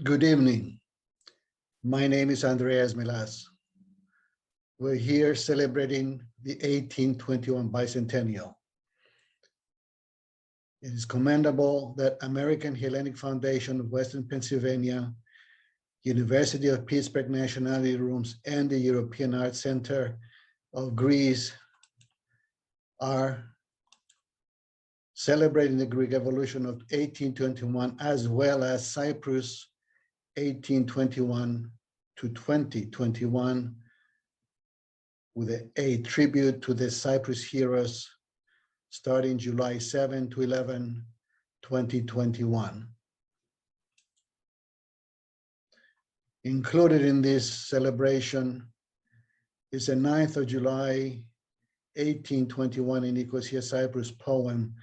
Good evening. My name is Andreas Melas. We're here celebrating the 1821 bicentennial. It is commendable that American Hellenic Foundation of Western Pennsylvania, University of Pittsburgh Nationality Rooms, and the European Arts Center of Greece are celebrating the Greek Revolution of 1821, as well as Cyprus 1821 to 2021, with a tribute to the Cyprus heroes starting July 7 to 11, 2021. Included in this celebration is a 9th of July 1821 in Nicosia, Cyprus poem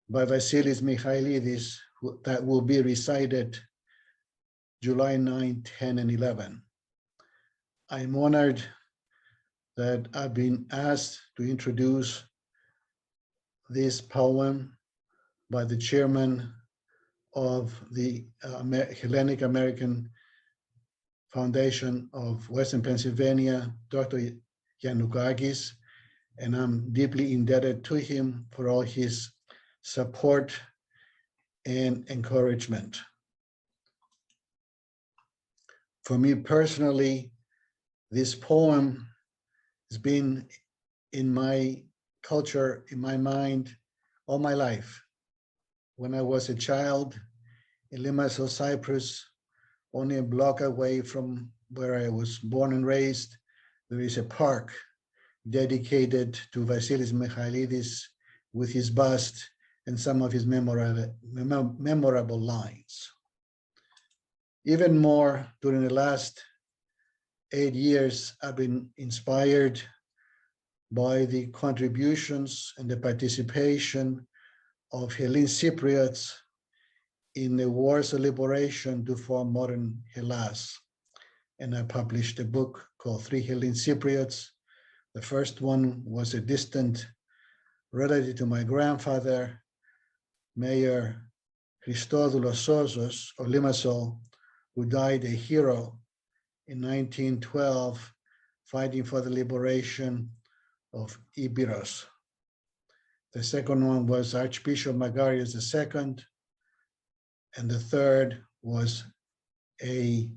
by Vasilis Michaelides that will be recited July 9, 10, and 11. I'm honored that I've been asked to introduce this poem by the chairman of the Hellenic American Foundation of Western Pennsylvania, Dr. Yannukakis, and I'm deeply indebted to him for all his support and encouragement. For me personally, this poem has been in my culture, in my mind, all my life. When I was a child in Limassol, Cyprus, only a block away from where I was born and raised, there is a park dedicated to Vasilis Michaelides with his bust and some of his memorable lines. Even more, during the last 8 years, I've been inspired by the contributions and the participation of Hellenic Cypriots in the wars of liberation to form modern Hellas. And I published a book called 3 Hellenic Cypriots. The first one was a distant relative to my grandfather, Mayor Christodoulos Sozos of Limassol, who died a hero in 1912, fighting for the liberation of Ibiros. The second one was Archbishop Magarios II, and the third was a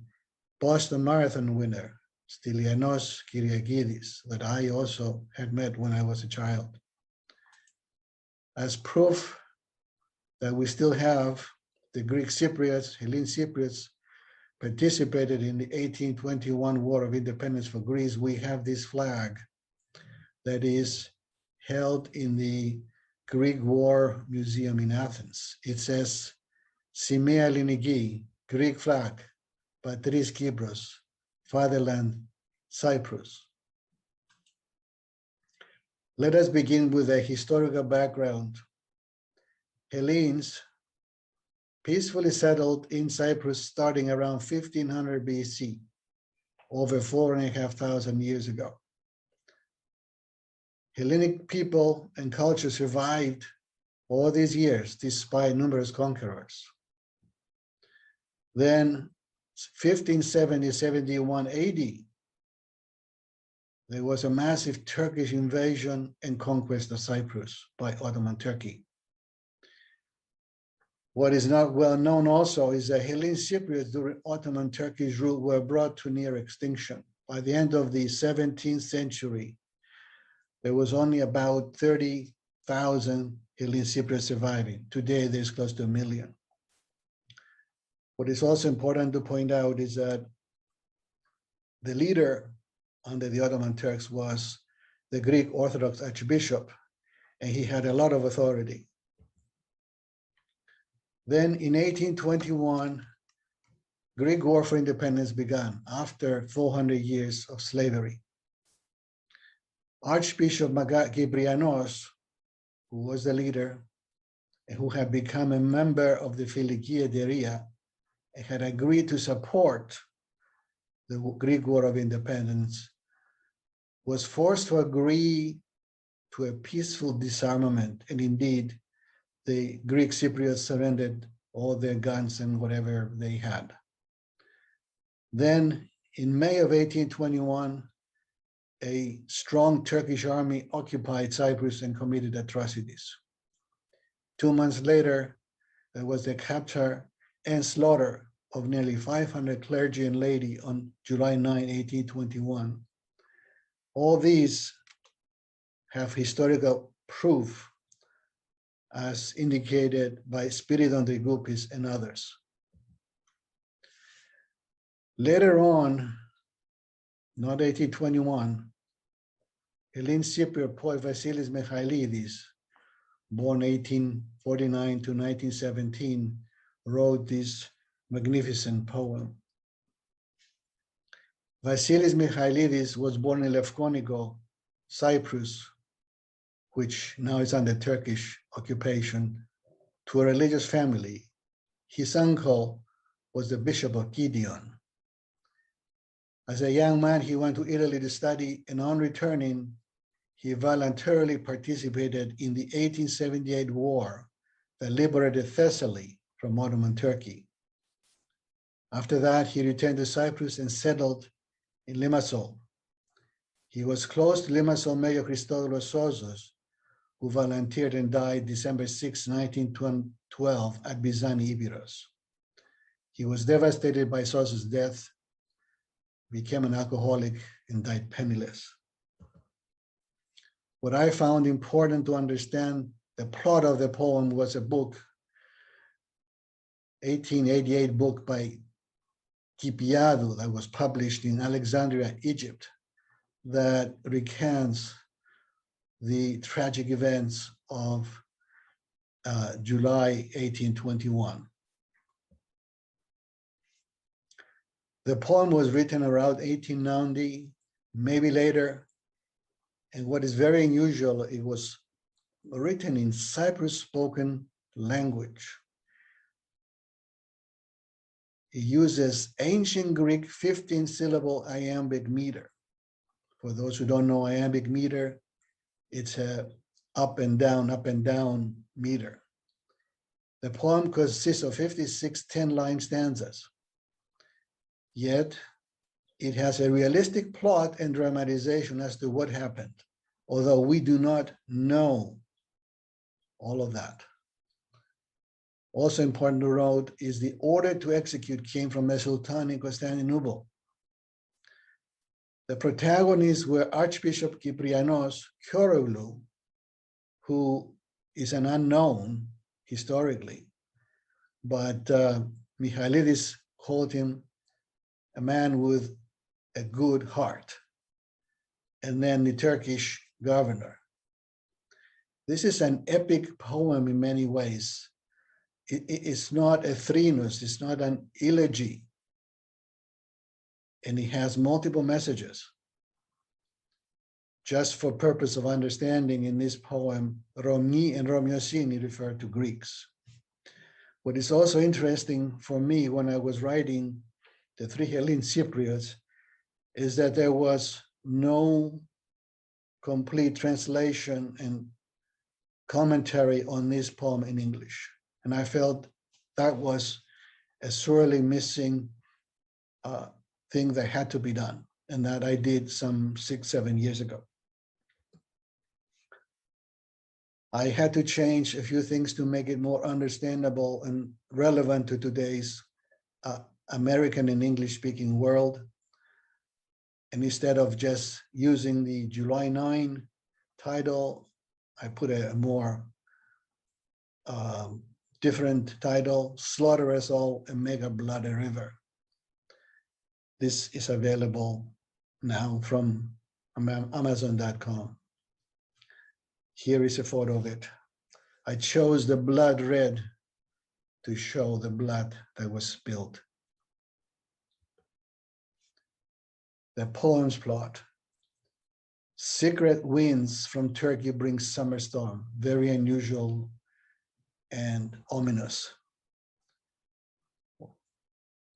Boston Marathon winner, Stylianos Kyriakidis, that I also had met when I was a child. As proof that we still have the Greek Cypriots, Hellenic Cypriots, participated in the 1821 War of Independence for Greece, we have this flag that is held in the Greek War Museum in Athens. It says, Σημαία Ελληνική, Greek flag, Patris Kypros, fatherland, Cyprus. Let us begin with a historical background. Hellenes peacefully settled in Cyprus starting around 1500 BC, over 4,500 years ago. Hellenic people and culture survived all these years despite numerous conquerors. Then 1570-71 AD, there was a massive Turkish invasion and conquest of Cyprus by Ottoman Turkey. What is not well known also is that Hellenic Cypriots during Ottoman Turkish rule were brought to near extinction. By the end of the 17th century, there was only about 30,000 Hellenic Cypriots surviving. Today, there's close to 1 million. What is also important to point out is that the leader under the Ottoman Turks was the Greek Orthodox Archbishop, and he had a lot of authority. Then in 1821, Greek War for Independence began after 400 years of slavery. Archbishop Kyprianos, who was the leader and who had become a member of the Philiki Ederia and had agreed to support the Greek War of Independence, was forced to agree to a peaceful disarmament, and indeed, the Greek Cypriots surrendered all their guns and whatever they had. Then in May of 1821, a strong Turkish army occupied Cyprus and committed atrocities. 2 months later, there was the capture and slaughter of nearly 500 clergy and laity on July 9, 1821. All these have historical proof as indicated by Spiridon Trikoupis and others. Later on, not 1821, Hellenic Cypriot poet Vasilis Michaelides, born 1849 to 1917, wrote this magnificent poem. Vasilis Michaelides was born in Lefkoniko, Cyprus, which now is under Turkish occupation, to a religious family. His uncle was the Bishop of Gideon. As a young man, he went to Italy to study, and on returning, he voluntarily participated in the 1878 war that liberated Thessaly from Ottoman Turkey. After that, he returned to Cyprus and settled in Limassol. He was close to Limassol Mayor Christodoulos Sozos, who volunteered and died December 6, 1912 at Byzantine Choir. He was devastated by Sozos' death, became an alcoholic, and died penniless. What I found important to understand the plot of the poem was a book, 1888 book by Kyprianos that was published in Alexandria, Egypt, that recants the tragic events of July 1821. The poem was written around 1890, maybe later, and what is very unusual, it was written in Cyprus spoken language. It uses ancient Greek 15-syllable iambic meter. For those who don't know iambic meter, it's a up and down meter. The poem consists of 56 10-line stanzas. Yet, it has a realistic plot and dramatization as to what happened, although we do not know all of that. Also important to note is the order to execute came from the Sultan in Constantinople. The protagonists were Archbishop Kyprianos, Koroglou, who is an unknown historically, but Michaelides called him a man with a good heart, and then the Turkish governor. This is an epic poem in many ways. It's not a threnus, it's not an elegy, and it has multiple messages. Just for purpose of understanding, in this poem, Romni and Romiosini refer to Greeks. What is also interesting for me when I was writing the three Hellenic Cypriots is that there was no complete translation and commentary on this poem in English. And I felt that was a sorely missing thing that had to be done, and that I did some 6-7 years ago. I had to change a few things to make it more understandable and relevant to today's American and English-speaking world. And instead of just using the July 9 title, I put a more different title, Slaughter Us All and Make a Bloody River. This is available now from Amazon.com. Here is a photo of it. I chose the blood red to show the blood that was spilled. The poem's plot. Secret winds from Turkey bring summer storm, very unusual and ominous.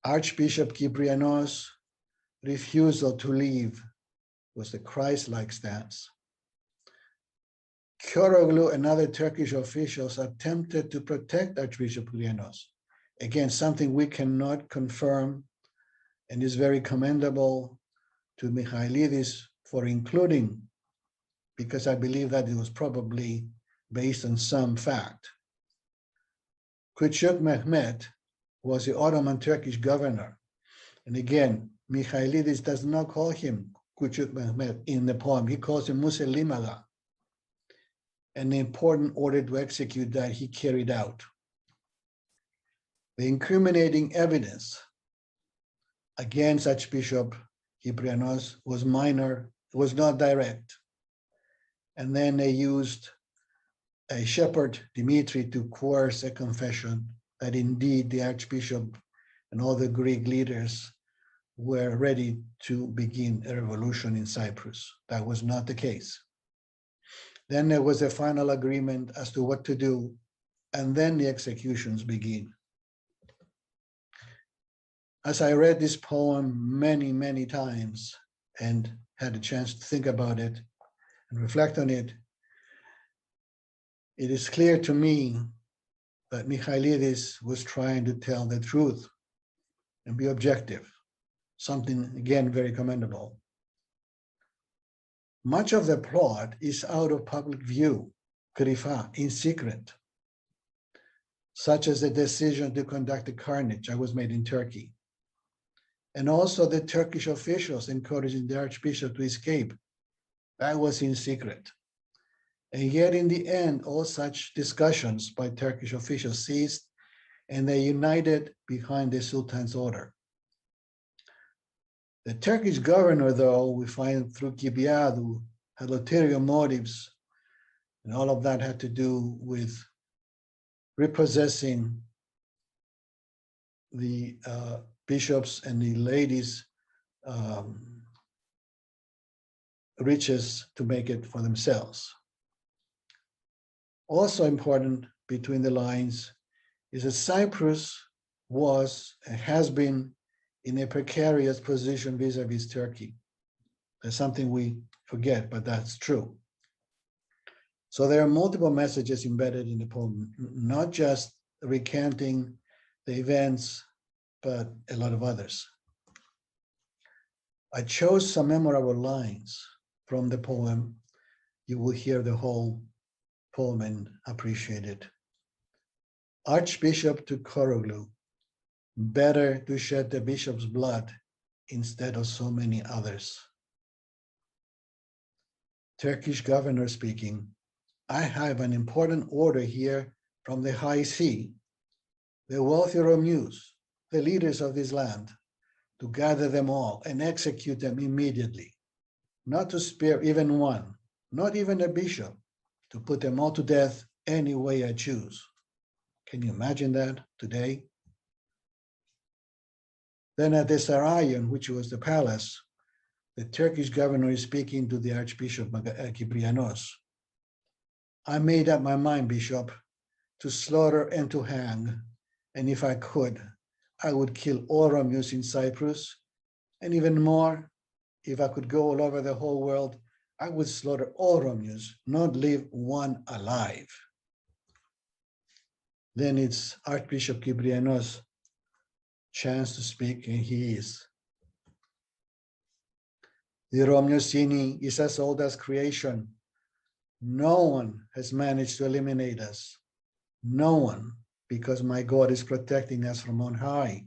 Archbishop Kyprianos' refusal to leave was the Christ-like stance. Koroglou and other Turkish officials attempted to protect Archbishop Kyprianos. Again, something we cannot confirm and is very commendable to Michaelides for including, because I believe that it was probably based on some fact. Küçük Mehmet was the Ottoman Turkish governor. And again, Michaelides does not call him Küçük Mehmet in the poem. He calls him Muselimala. An important order to execute that he carried out. The incriminating evidence against Archbishop Kyprianos was minor, was not direct. And then they used a shepherd, Dimitri, to coerce a confession that indeed the Archbishop and all the Greek leaders were ready to begin a revolution in Cyprus. That was not the case. Then there was a final agreement as to what to do, and then the executions begin. As I read this poem many, many times and had a chance to think about it and reflect on it, it is clear to me that Michaelides was trying to tell the truth and be objective, something, again, very commendable. Much of the plot is out of public view, krifa, in secret, such as the decision to conduct a carnage that was made in Turkey, and also the Turkish officials encouraging the Archbishop to escape. That was in secret. And yet in the end, all such discussions by Turkish officials ceased, and they united behind the Sultan's order. The Turkish governor, though, we find through Kyprianou, had ulterior motives, and all of that had to do with repossessing the bishops and the ladies' riches to make it for themselves. Also important between the lines is that Cyprus was and has been in a precarious position vis-a-vis Turkey. That's something we forget, but that's true. So there are multiple messages embedded in the poem, not just recanting the events, but a lot of others. I chose some memorable lines from the poem. You will hear the whole poem and appreciate it. Archbishop to Koroglu, better to shed the bishop's blood instead of so many others. Turkish governor speaking, I have an important order here from the High See, the wealthy Romeus, the leaders of this land, to gather them all and execute them immediately, not to spare even one, not even a bishop, to put them all to death any way I choose. Can you imagine that today? Then at the Saraion, which was the palace, the Turkish governor is speaking to the Archbishop Kyprianos. I made up my mind, Bishop, to slaughter and to hang, and if I could, I would kill all Romeus in Cyprus, and even more, if I could go all over the whole world, I would slaughter all Romeus, not leave one alive. Then it's Archbishop Kyprianos' chance to speak, and he is. The Romeosini is as old as creation. No one has managed to eliminate us. No one, because my God is protecting us from on high.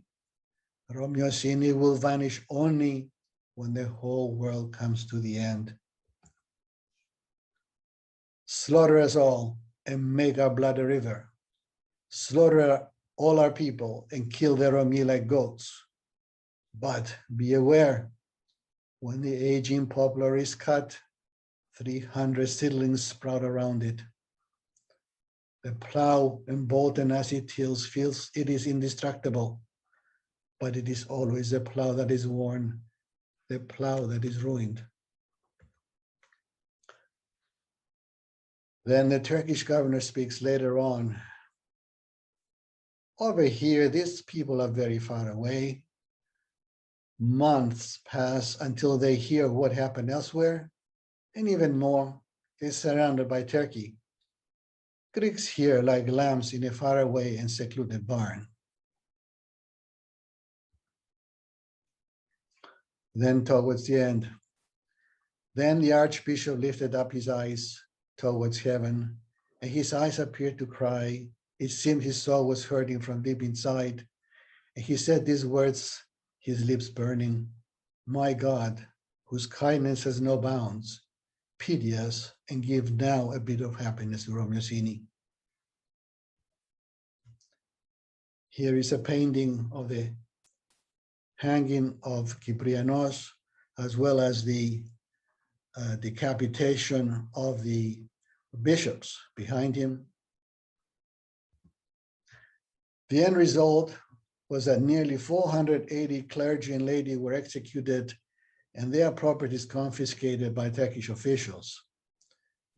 Romeosini will vanish only when the whole world comes to the end. Slaughter us all and make our blood a river. Slaughter all our people and kill the Romi like goats. But be aware, when the aging poplar is cut, 300 seedlings sprout around it. The plow, emboldened as it tills, feels it is indestructible, but it is always the plow that is worn, the plow that is ruined. Then the Turkish governor speaks later on. Over here, these people are very far away. Months pass until they hear what happened elsewhere, and even more, they're surrounded by Turkey. Greeks here like lambs in a faraway and secluded barn. Then towards the end, then the Archbishop lifted up his eyes towards heaven, and his eyes appeared to cry. It seemed his soul was hurting from deep inside. And he said these words, his lips burning, "My God, whose kindness has no bounds, pity us and give now a bit of happiness to Romualdini." Here is a painting of the hanging of Kyprianos, as well as the decapitation of the bishops behind him. The end result was that nearly 480 clergy and laity were executed and their properties confiscated by Turkish officials.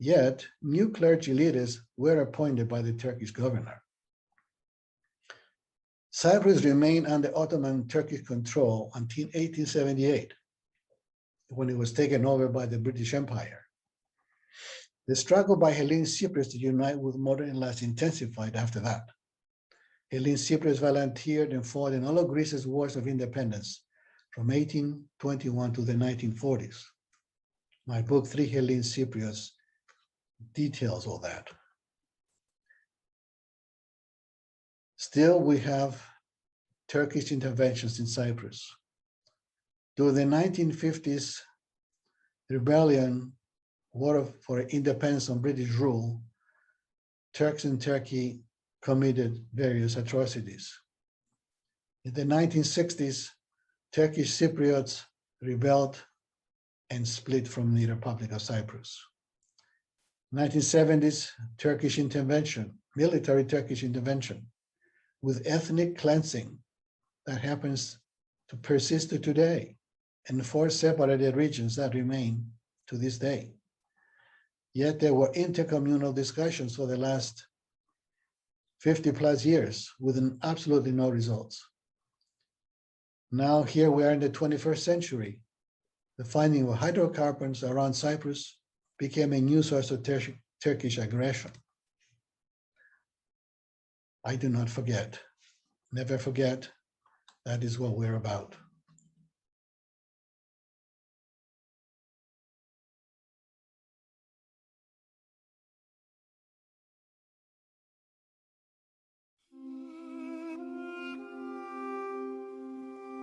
Yet, new clergy leaders were appointed by the Turkish governor. Cyprus remained under Ottoman Turkish control until 1878, when it was taken over by the British Empire. The struggle by Hellenic Cyprus to unite with modern Hellas intensified after that. Hellenic Cyprus volunteered and fought in all of Greece's wars of independence from 1821 to the 1940s. My book, Three Hellenic Cypriots, details all that. Still, we have Turkish interventions in Cyprus. During the 1950s rebellion, war for independence on British rule, Turks in Turkey committed various atrocities. In the 1960s, Turkish Cypriots rebelled and split from the Republic of Cyprus. 1970s, Turkish intervention, military Turkish intervention, with ethnic cleansing that happens to persist to today, and 4 separated regions that remain to this day. Yet there were intercommunal discussions for the last 50 plus years with absolutely no results. Now here we are in the 21st century. The finding of hydrocarbons around Cyprus became a new source of Turkish aggression. I do not forget, never forget, that is what we're about.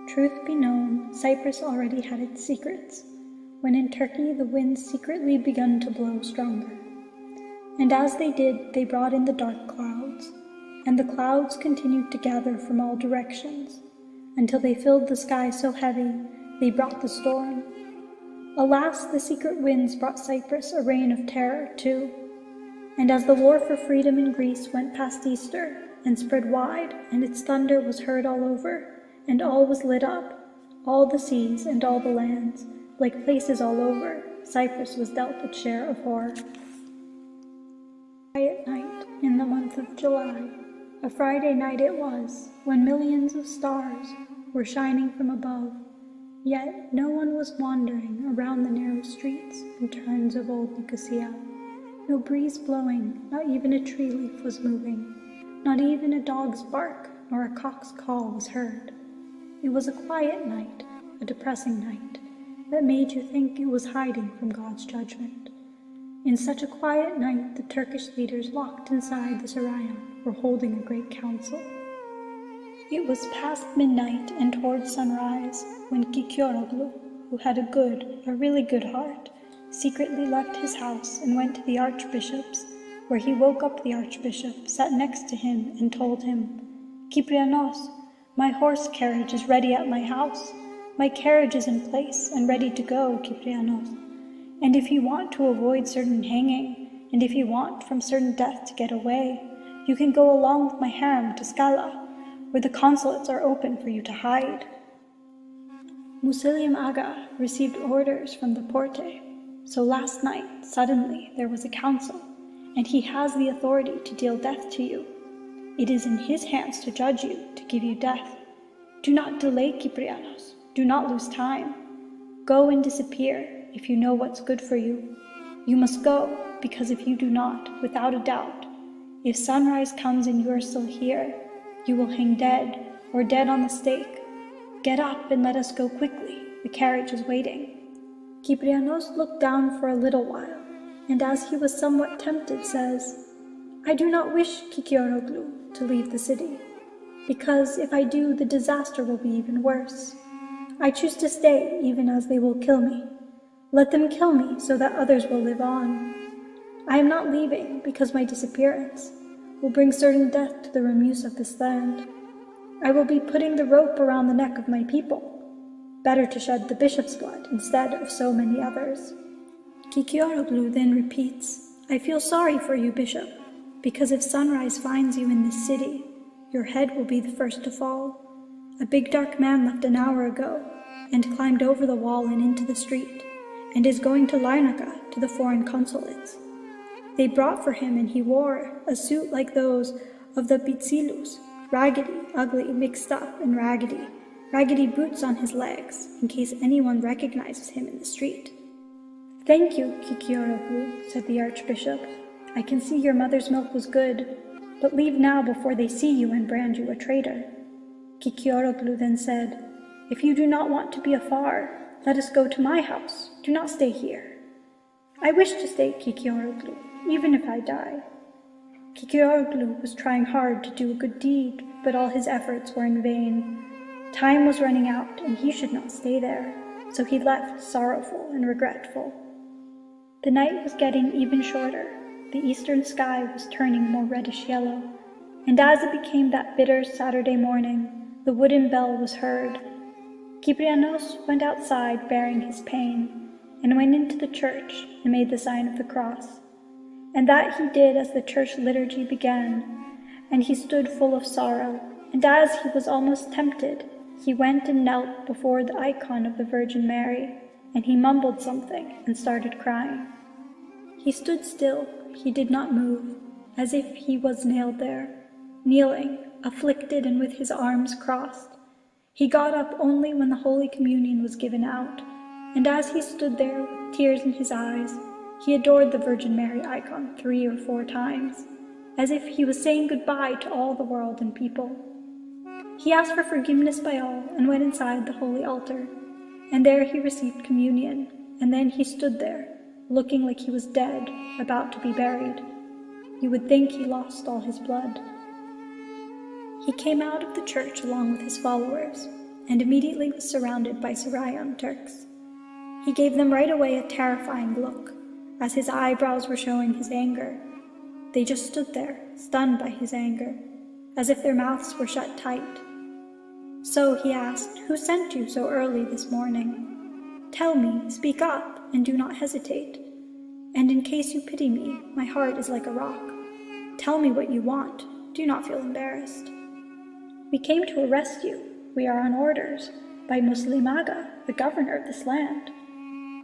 Truth be known, Cyprus already had its secrets, when in Turkey the winds secretly begun to blow stronger. And as they did, they brought in the dark clouds, and the clouds continued to gather from all directions, until they filled the sky so heavy, they brought the storm. Alas, the secret winds brought Cyprus a reign of terror too. And as the war for freedom in Greece went past Easter, and spread wide, and its thunder was heard all over, and all was lit up, all the seas and all the lands, like places all over, Cyprus was dealt its share of horror. Quiet night in the month of July, a Friday night it was, when millions of stars were shining from above, yet no one was wandering around the narrow streets and turns of old Nicosia. No breeze blowing, not even a tree leaf was moving, not even a dog's bark nor a cock's call was heard. It was a quiet night, a depressing night, that made you think it was hiding from God's judgment. In such a quiet night, the Turkish leaders locked inside the Sarayan were holding a great council. It was past midnight and towards sunrise when Kyprianos, who had a really good heart, secretly left his house and went to the Archbishop's, where he woke up the Archbishop, sat next to him, and told him, "Kyprianos, my horse carriage is ready at my house. My carriage is in place and ready to go, Kyprianos. And if you want to avoid certain hanging, and if you want from certain death to get away, you can go along with my harem to Scala, where the consulates are open for you to hide." Muslim Aga received orders from the Porte, so last night, suddenly, there was a council, and he has the authority to deal death to you. It is in his hands to judge you, to give you death. Do not delay, Kyprianos. Do not lose time. Go and disappear, if you know what's good for you. You must go, because if you do not, without a doubt, if sunrise comes and you are still here, you will hang dead, or dead on the stake. Get up and let us go quickly. the carriage is waiting." Kyprianos looked down for a little while, and as he was somewhat tempted, says, "I do not wish, Kyrioroglu, to leave the city, because if I do, the disaster will be even worse. I choose to stay, even as they will kill me. Let them kill me, so that others will live on. I am not leaving, because my disappearance will bring certain death to the Romeus of this land. I will be putting the rope around the neck of my people. Better to shed the bishop's blood instead of so many others." Kyrioroglu then repeats, "I feel sorry for you, bishop, because if sunrise finds you in this city, your head will be the first to fall. A big dark man left an hour ago, and climbed over the wall and into the street, and is going to Larnaca, to the foreign consulates. They brought for him, and he wore a suit like those of the Vasilis, raggedy, ugly, mixed up, and raggedy boots on his legs, in case anyone recognizes him in the street." "Thank you, Kyrioroglu," said the Archbishop. "I can see your mother's milk was good, but leave now before they see you and brand you a traitor." Kyrioroglu then said, "If you do not want to be afar, let us go to my house. Do not stay here." "I wish to stay, Kyrioroglu, even if I die." Kyrioroglu was trying hard to do a good deed, but all his efforts were in vain. Time was running out, and he should not stay there, so he left sorrowful and regretful. The night was getting even shorter. The eastern sky was turning more reddish yellow, and as it became that bitter Saturday morning, the wooden bell was heard. Kyprianos went outside bearing his pain, and went into the church and made the sign of the cross. And that he did as the church liturgy began, and he stood full of sorrow, and as he was almost tempted, he went and knelt before the icon of the Virgin Mary, and he mumbled something and started crying. He stood still, he did not move, as if he was nailed there, kneeling, afflicted and with his arms crossed. He got up only when the Holy Communion was given out, and as he stood there with tears in his eyes, he adored the Virgin Mary icon 3 or 4 times, as if he was saying goodbye to all the world and people. He asked for forgiveness by all and went inside the holy altar, and there he received communion, and then he stood there, looking like he was dead, about to be buried. You would think he lost all his blood. He came out of the church along with his followers, and immediately was surrounded by Syrian Turks. He gave them right away a terrifying look, as his eyebrows were showing his anger. They just stood there, stunned by his anger, as if their mouths were shut tight. So he asked, "Who sent you so early this morning? Tell me, speak up, and do not hesitate. And in case you pity me, my heart is like a rock. Tell me what you want. Do not feel embarrassed." "We came to arrest you. We are on orders by Muslim Aga, the governor of this land."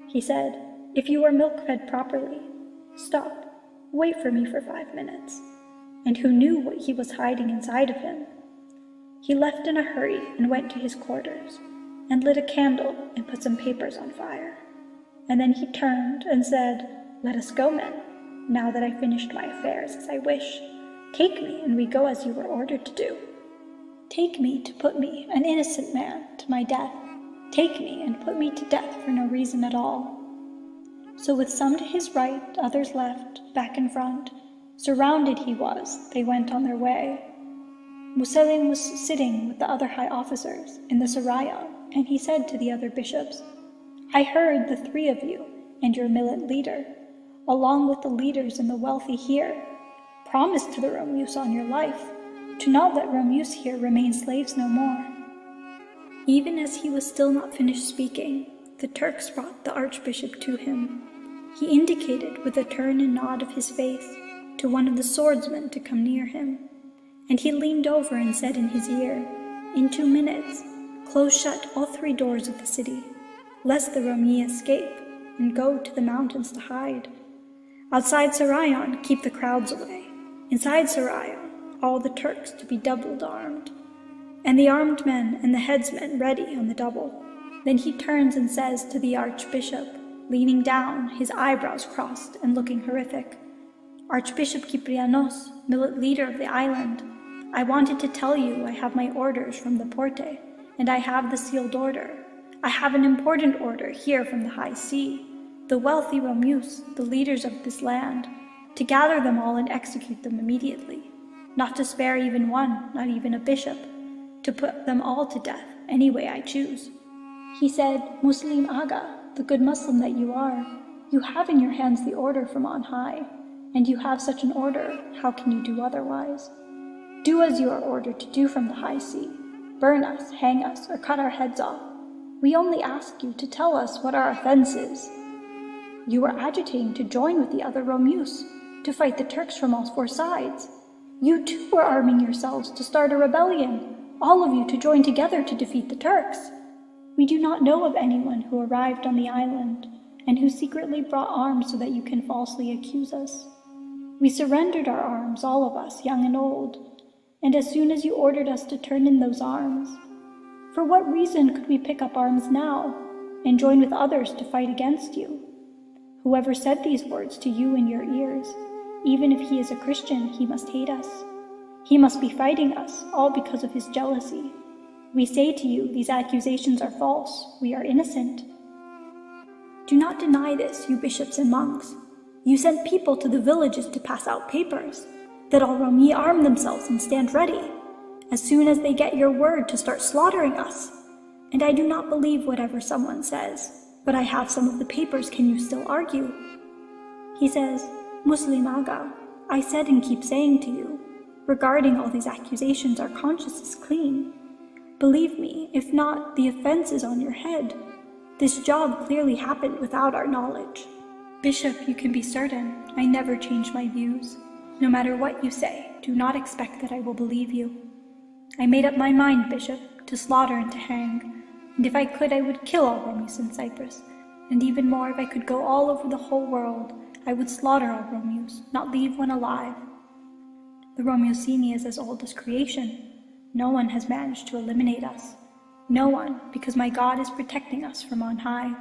He said, "If you are milk-fed properly, stop, wait for me for 5 minutes." And who knew what he was hiding inside of him? He left in a hurry and went to his quarters, and lit a candle and put some papers on fire. And then he turned and said, "Let us go, men, now that I finished my affairs as I wish. Take me, and we go as you were ordered to do. Take me to put me, an innocent man, to my death. Take me and put me to death for no reason at all." So with some to his right, others left, back and front, surrounded he was, they went on their way. Muselim was sitting with the other high officers in the Serayon, and he said to the other bishops, "I heard the 3 of you and your militant leader, along with the leaders and the wealthy here, promise to the Romeus on your life, to not let Romeus here remain slaves no more." Even as he was still not finished speaking, the Turks brought the Archbishop to him. He indicated with a turn and nod of his face to one of the swordsmen to come near him, and he leaned over and said in his ear, "In 2 minutes, close shut all 3 doors of the city, lest the Romei escape and go to the mountains to hide. Outside Serayon, keep the crowds away. Inside Serayon, all the Turks to be doubled armed, and the armed men and the headsmen ready on the double." Then he turns and says to the Archbishop, leaning down, his eyebrows crossed and looking horrific, "Archbishop Kyprianos, militant leader of the island, I wanted to tell you I have my orders from the Porte, and I have the sealed order. I have an important order here from the high see, the wealthy Romeus, the leaders of this land, to gather them all and execute them immediately, not to spare even one, not even a bishop, to put them all to death any way I choose. He said, Muslim Aga, the good Muslim that you are, you have in your hands the order from on high, and you have such an order, how can you do otherwise? Do as you are ordered to do from the high see. Burn us, hang us, or cut our heads off. We only ask you to tell us what our offense is. You are agitating to join with the other Romeus, to fight the Turks from all four sides. You too are arming yourselves to start a rebellion, all of you to join together to defeat the Turks. We do not know of anyone who arrived on the island, and who secretly brought arms so that you can falsely accuse us. We surrendered our arms, all of us, young and old, and as soon as you ordered us to turn in those arms. For what reason could we pick up arms now, and join with others to fight against you? Whoever said these words to you in your ears, even if he is a Christian, he must hate us. He must be fighting us, all because of his jealousy. We say to you, these accusations are false, we are innocent. Do not deny this, you bishops and monks. You sent people to the villages to pass out papers, that all Romi arm themselves and stand ready, as soon as they get your word to start slaughtering us. And I do not believe whatever someone says, but I have some of the papers, can you still argue? He says, Muslim Aga, I said and keep saying to you, regarding all these accusations, our conscience is clean. Believe me, if not, the offense is on your head. This job clearly happened without our knowledge. Bishop, you can be certain, I never change my views. No matter what you say, do not expect that I will believe you. I made up my mind, Bishop, to slaughter and to hang, and if I could, I would kill all Romeus in Cyprus, and even more, if I could go all over the whole world, I would slaughter all Romeus, not leave one alive. The Romeosini is as old as creation. No one has managed to eliminate us. No one, because my God is protecting us from on high.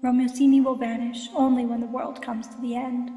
Romeosini will vanish only when the world comes to the end.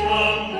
come